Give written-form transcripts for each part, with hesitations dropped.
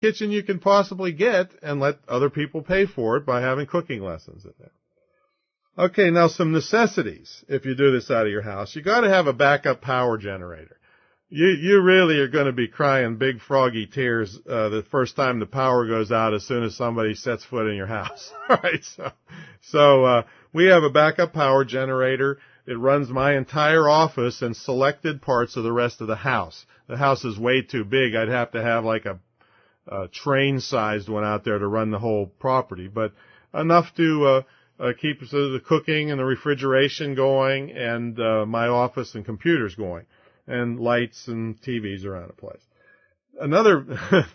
kitchen you can possibly get and let other people pay for it by having cooking lessons in there. Okay, now some necessities if you do this out of your house. You got to have a backup power generator. You really are going to be crying big froggy tears the first time the power goes out as soon as somebody sets foot in your house. All right, so we have a backup power generator. It runs my entire office and selected parts of the rest of the house. The house is way too big. I'd have to have like a train-sized one out there to run the whole property, but enough to keep the cooking and the refrigeration going and my office and computers going, and lights and TVs around the place. Another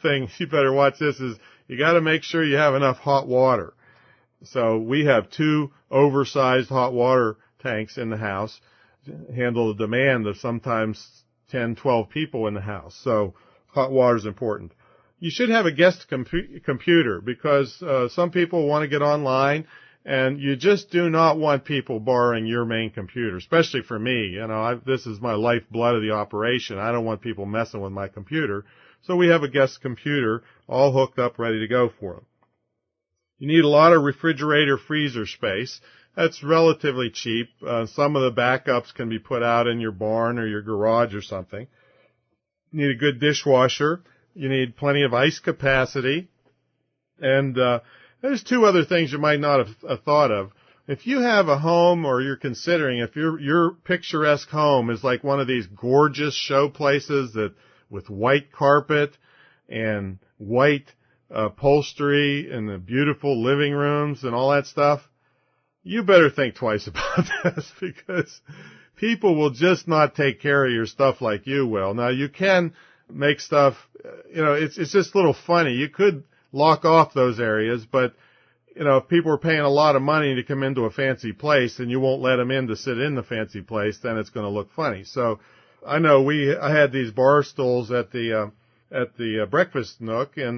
thing, you better watch this, is you got to make sure you have enough hot water. So we have 2 oversized hot water tanks in the house to handle the demand of sometimes 10, 12 people in the house. So hot water is important. You should have a guest computer because some people want to get online, and you just do not want people borrowing your main computer, especially for me. You know, this is my lifeblood of the operation. I don't want people messing with my computer. So we have a guest computer all hooked up, ready to go for them. You need a lot of refrigerator freezer space. That's relatively cheap. Some of the backups can be put out in your barn or your garage or something. You need a good dishwasher. You need plenty of ice capacity. And there's 2 other things you might not have thought of. If you have a home, or you're considering, if your picturesque home is like one of these gorgeous show places that with white carpet and white upholstery and the beautiful living rooms and all that stuff, you better think twice about this because people will just not take care of your stuff like you will. Now, you can make stuff, it's just a little funny. You could lock off those areas, but, if people are paying a lot of money to come into a fancy place and you won't let them in to sit in the fancy place, then it's going to look funny. So I know I had these bar stools at the breakfast nook, and